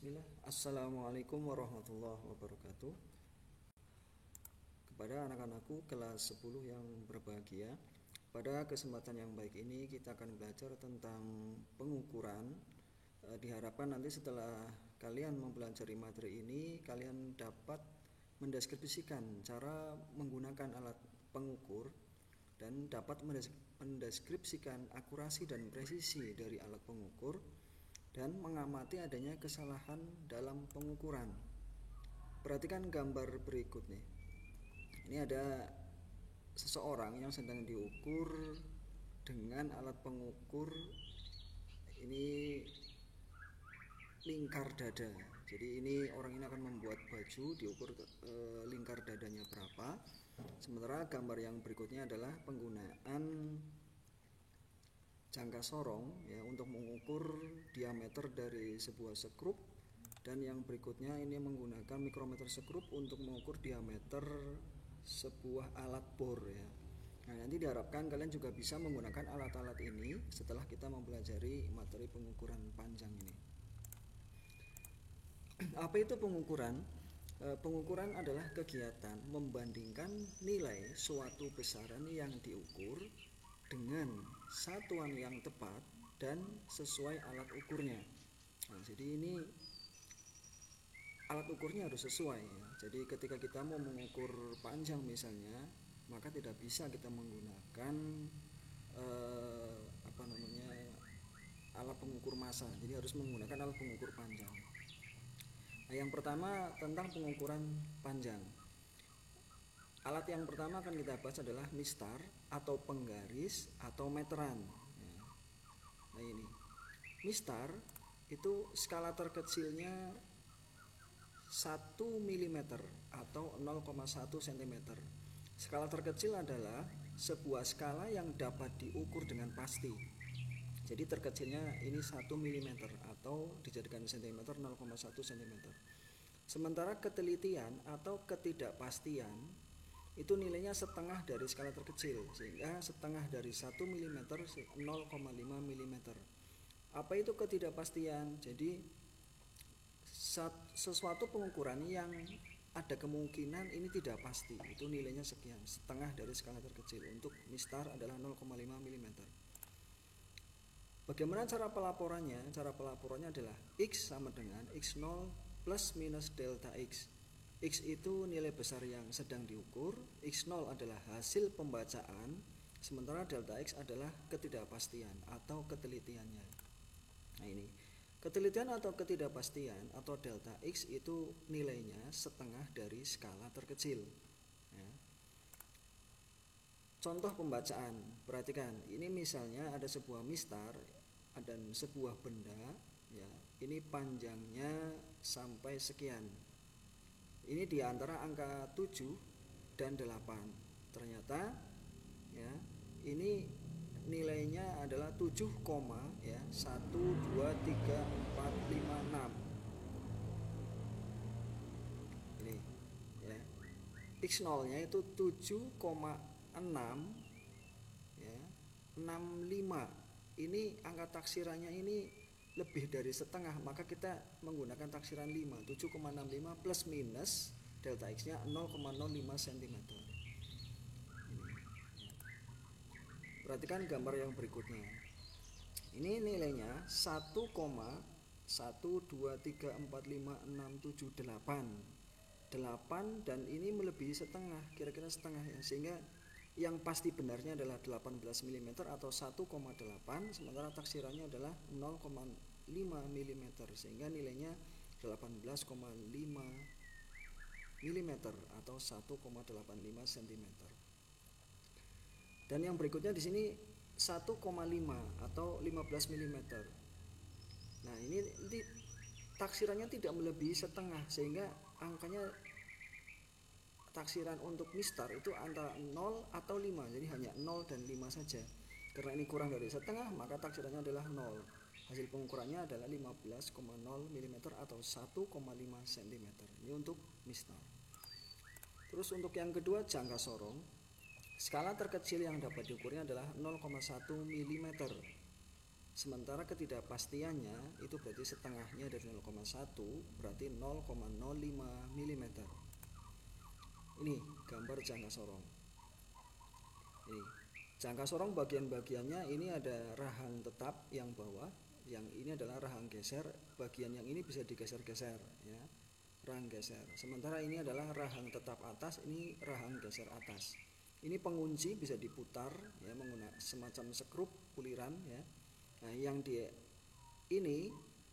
Bismillah. Assalamualaikum warahmatullahi wabarakatuh. Kepada anak-anakku kelas 10 yang berbahagia, pada kesempatan yang baik ini kita akan belajar tentang pengukuran. Diharapkan nanti setelah kalian mempelajari materi ini, kalian dapat mendeskripsikan cara menggunakan alat pengukur dan dapat mendeskripsikan akurasi dan presisi dari alat pengukur dan mengamati adanya kesalahan dalam pengukuran. Perhatikan gambar berikut nih. Ini ada seseorang yang sedang diukur dengan alat pengukur ini lingkar dada. Jadi ini orang ini akan membuat baju, diukur lingkar dadanya berapa. Sementara gambar yang berikutnya adalah penggunaan jangka sorong ya untuk mengukur diameter dari sebuah skrup, dan yang berikutnya ini menggunakan mikrometer skrup untuk mengukur diameter sebuah alat bor ya. Nah, nanti diharapkan kalian juga bisa menggunakan alat-alat ini setelah kita mempelajari materi pengukuran panjang ini. Apa itu pengukuran? Pengukuran adalah kegiatan membandingkan nilai suatu besaran yang diukur dengan satuan yang tepat dan sesuai alat ukurnya. Nah, jadi ini alat ukurnya harus sesuai ya. Jadi ketika kita mau mengukur panjang misalnya, maka tidak bisa kita menggunakan alat pengukur massa. Jadi harus menggunakan alat pengukur panjang. Nah, yang pertama tentang pengukuran panjang. Alat yang pertama akan kita bahas adalah mistar atau penggaris atau meteran. Nah ini, mistar itu skala terkecilnya 1 mm atau 0,1 cm. Skala terkecil adalah sebuah skala yang dapat diukur dengan pasti. Jadi terkecilnya ini 1 mm atau dijadikan cm 0,1 cm. Sementara ketelitian atau ketidakpastian itu nilainya setengah dari skala terkecil, sehingga setengah dari 1 mm 0,5 mm. Apa itu ketidakpastian? Jadi sesuatu pengukuran yang ada kemungkinan ini tidak pasti, itu nilainya sekian, setengah dari skala terkecil. Untuk mistar adalah 0,5 mm. Bagaimana cara pelaporannya? Cara pelaporannya adalah X sama dengan X0 plus minus delta X. X itu nilai besar yang sedang diukur, X0 adalah hasil pembacaan, sementara delta X adalah ketidakpastian atau ketelitiannya. Nah ini, ketelitian atau ketidakpastian atau delta X itu nilainya setengah dari skala terkecil ya. Contoh pembacaan, perhatikan, ini misalnya ada sebuah mistar dan sebuah benda ya, ini panjangnya sampai sekian. Ini di antara angka 7 dan 8. Ternyata ya, ini nilainya adalah 7, ya 1 2 3 4 5 6. Ini ya. X0-nya itu 7,6 ya, 65. Ini angka taksirannya ini lebih dari setengah, maka kita menggunakan taksiran 5, 7,65 plus minus delta X nya 0,05 cm. Perhatikan gambar yang berikutnya. Ini nilainya 1,123456788 dan ini melebihi setengah, kira-kira setengah ya, sehingga yang pasti benarnya adalah 18 mm atau 1,8, sementara taksirannya adalah 0,5 mm, sehingga nilainya 18,5 mm atau 1,85 cm. Dan yang berikutnya di sini 1,5 atau 15 mm. Nah, ini taksirannya tidak melebihi setengah, sehingga angkanya taksiran untuk mistar itu antara 0 atau 5, jadi hanya 0 dan 5 saja. Karena ini kurang dari setengah, maka taksirannya adalah 0. Hasil pengukurannya adalah 15,0 mm atau 1,5 cm. Ini untuk mistar. Terus untuk yang kedua, jangka sorong. Skala terkecil yang dapat diukurnya adalah 0,1 mm. sementara ketidakpastiannya itu berarti setengahnya dari 0,1 berarti 0,05 mm. Ini gambar jangka sorong. Ini jangka sorong bagian-bagiannya, ini ada rahang tetap yang bawah, yang ini adalah rahang geser, bagian yang ini bisa digeser-geser ya, rahang geser. Sementara ini adalah rahang tetap atas, ini rahang geser atas. Ini pengunci bisa diputar ya menggunakan semacam skrup puliran ya. Nah, yang di ini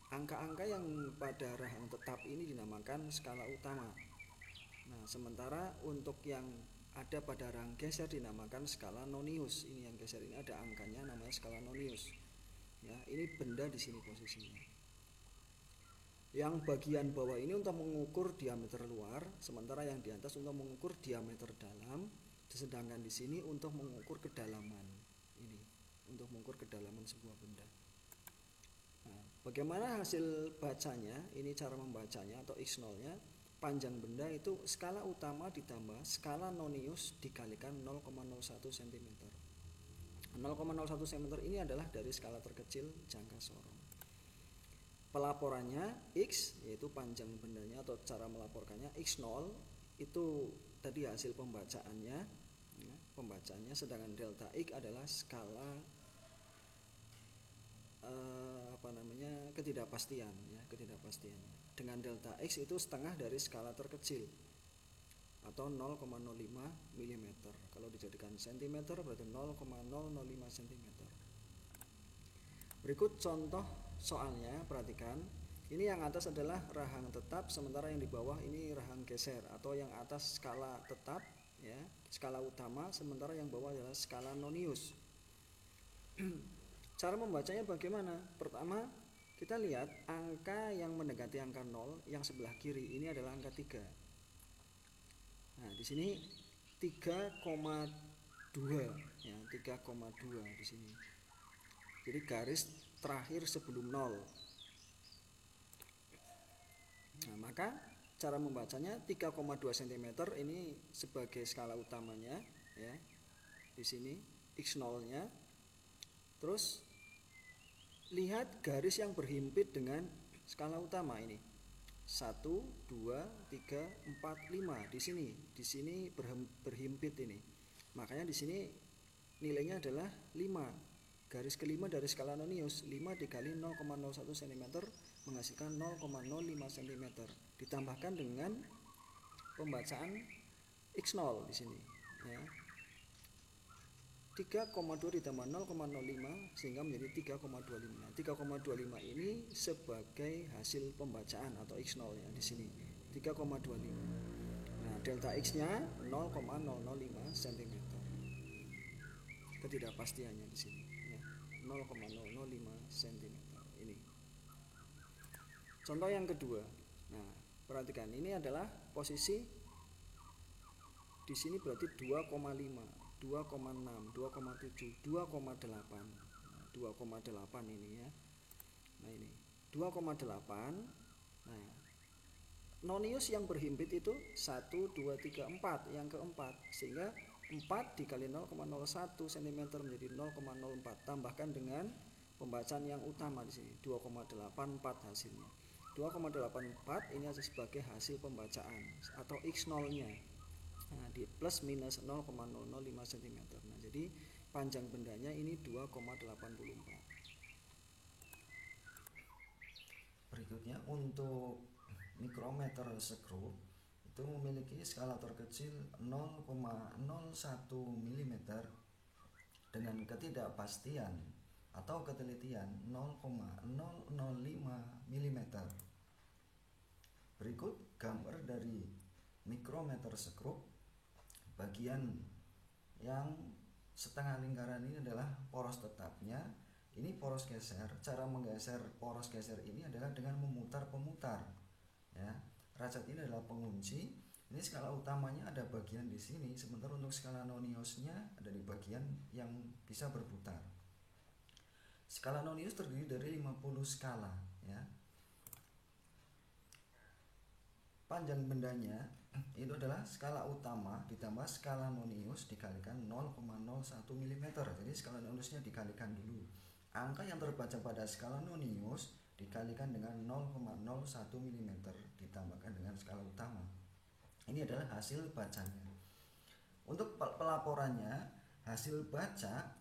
angka-angka yang pada rahang tetap ini dinamakan skala utama. Nah, sementara untuk yang ada pada rahang geser dinamakan skala nonius. Ini yang geser ini ada angkanya namanya skala nonius. Ya, ini benda di sini posisinya. Yang bagian bawah ini untuk mengukur diameter luar, sementara yang di atas untuk mengukur diameter dalam, sedangkan di sini untuk mengukur kedalaman. Ini untuk mengukur kedalaman sebuah benda. Nah, bagaimana hasil bacanya? Ini cara membacanya atau X0-nya. Panjang benda itu skala utama ditambah skala nonius dikalikan 0,01 cm. 0,01 cm ini adalah dari skala terkecil jangka sorong. Pelaporannya X, yaitu panjang bendanya atau cara melaporkannya X0 itu tadi hasil pembacaannya ya, sedangkan delta X adalah skala ketidakpastian ya, ketidakpastiannya. Dengan delta X itu setengah dari skala terkecil atau 0,05 mm. Kalau dijadikan cm berarti 0,005 cm. Berikut contoh soalnya, perhatikan. Ini yang atas adalah rahang tetap, sementara yang di bawah ini rahang geser, atau yang atas skala tetap ya, skala utama, sementara yang bawah adalah skala nonius. Cara membacanya bagaimana? Pertama, kita lihat angka yang mendekati angka 0 yang sebelah kiri ini adalah angka 3. Nah, di sini 3,2 ya, 3,2 di sini. Jadi garis terakhir sebelum 0. Nah, maka cara membacanya 3,2 cm ini sebagai skala utamanya ya. Di sini X0-nya. Terus lihat garis yang berhimpit dengan skala utama ini. 1 2 3 4 5 di sini berhimpit ini. Makanya di sini nilainya adalah 5. Garis kelima dari skala nonius, 5 dikali 0,01 cm menghasilkan 0,05 cm. Ditambahkan dengan pembacaan X0 di sini ya. 3,2 ditambah 0,05 sehingga menjadi 3,25. Nah, 3,25 ini sebagai hasil pembacaan atau X0 ya di sini. 3,25. Nah, delta X-nya 0,005 cm. Ketidakpastiannya di sini ya. 0,005 cm ini. Contoh yang kedua. Nah, perhatikan ini adalah posisi di sini berarti 2,5. 2,6, 2,7, 2,8. 2,8 ini ya. Nah, ini 2,8. Nah, nonius yang berhimpit itu 1 2 3 4 yang keempat, sehingga 4 dikali 0,01 cm menjadi 0,04. Tambahkan dengan pembacaan yang utama di sini 2,84 hasilnya. 2,84 ini sebagai hasil pembacaan atau X0-nya. Nah, di plus minus 0,005 cm. Nah, jadi panjang bendanya ini 2,84. Berikutnya untuk mikrometer skrup itu memiliki skala terkecil 0,01 mm dengan ketidakpastian atau ketelitian 0,005 mm. Berikut gambar dari mikrometer skrup. Bagian yang setengah lingkaran ini adalah poros tetapnya. Ini poros geser. Cara menggeser poros geser ini adalah dengan memutar pemutar. Ya, rajat ini adalah pengunci. Ini skala utamanya ada bagian di sini, sementara untuk skala noniusnya ada di bagian yang bisa berputar. Skala nonius terdiri dari 50 skala. Ya. Panjang bendanya itu adalah skala utama ditambah skala nonius dikalikan 0,01 mm. Jadi skala noniusnya dikalikan dulu. angka yang terbaca pada skala Nonius dikalikan dengan 0,01 mm ditambahkan dengan skala utama. Ini adalah hasil bacanya. Untuk pelaporannya, hasil baca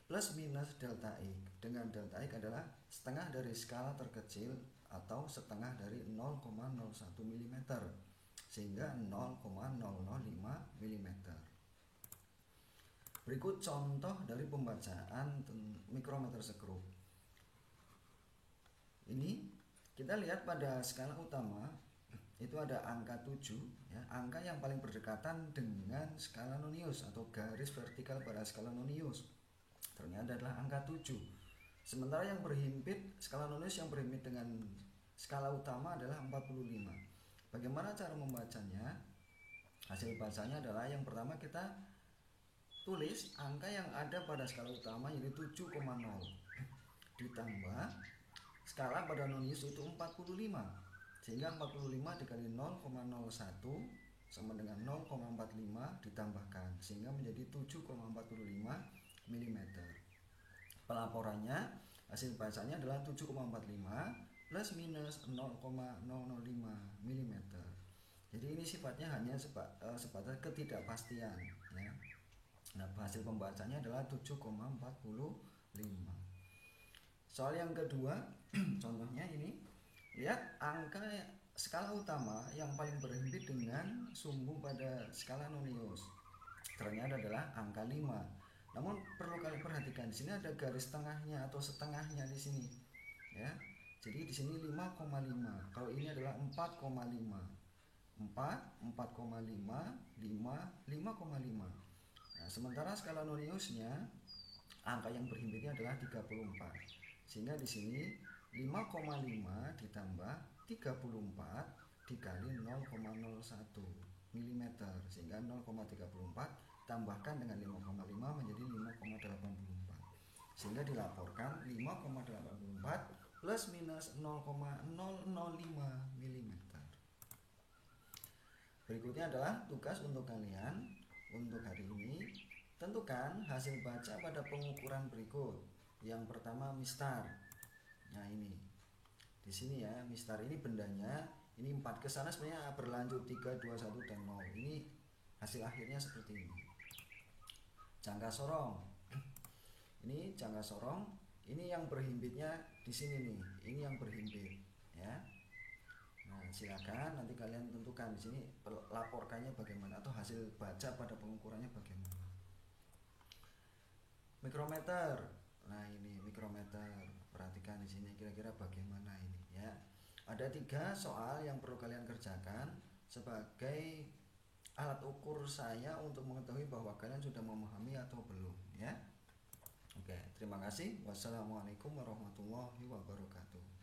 plus minus delta X, dengan delta X adalah setengah dari skala terkecil atau setengah dari 0,01 mm, sehingga 0,005 mm. Berikut contoh dari pembacaan mikrometer skrup. Ini kita lihat pada skala utama itu ada angka 7 ya, angka yang paling berdekatan dengan skala Nonius atau garis vertikal pada skala Nonius ternyata adalah angka 7. Sementara yang berhimpit, skala Nonius yang berhimpit dengan skala utama adalah 45. Bagaimana cara membacanya? Hasil bacanya adalah yang pertama kita tulis angka yang ada pada skala utama yaitu 7,0 ditambah skala pada Nonius itu 45, sehingga 45 dikali 0,01 sama dengan 0,45 ditambahkan sehingga menjadi 7,45 mm. Pelaporannya, hasil bacanya adalah 7,45 plus minus 0,005 mm. Jadi ini sifatnya hanya sebatas ketidakpastian ya. Nah, hasil pembacanya adalah 7,45. Soal yang kedua, contohnya ini, lihat angka skala utama yang paling berhimpit dengan sumbu pada skala Nonius. Ternyata adalah angka 5. Namun perlu kalian perhatikan di sini ada garis tengahnya atau setengahnya di sini. Ya. Jadi di sini 5,5. Kalau ini adalah 4,5. 4, 4,5, 5, 5,5. Nah, sementara skala Noniusnya angka yang berhimpitnya adalah 34. Sehingga di sini 5,5 ditambah 34 dikali 0,01 mm, sehingga 0,34 tambahkan dengan 5,5 menjadi 5,84, sehingga dilaporkan 5,84 plus minus 0,005 mm. Berikutnya adalah tugas untuk kalian untuk hari ini. Tentukan hasil baca pada pengukuran berikut. Yang pertama mistar. Nah ini di sini ya, mistar ini bendanya, ini 4 ke sana sebenarnya berlanjut 3, 2, 1 dan 0. Ini hasil akhirnya seperti ini. Jangka sorong. Ini jangka sorong, ini yang berhimpitnya di sini nih. Ini yang berhimpit ya. Nah, silakan nanti kalian tentukan di sini laporkannya bagaimana atau hasil baca pada pengukurannya bagaimana. Mikrometer. Nah, ini mikrometer. Perhatikan di sini kira-kira bagaimana ini ya. Ada 3 soal yang perlu kalian kerjakan sebagai alat ukur saya untuk mengetahui bahwa kalian sudah memahami atau belum ya. Oke, terima kasih. Wassalamualaikum warahmatullahi wabarakatuh.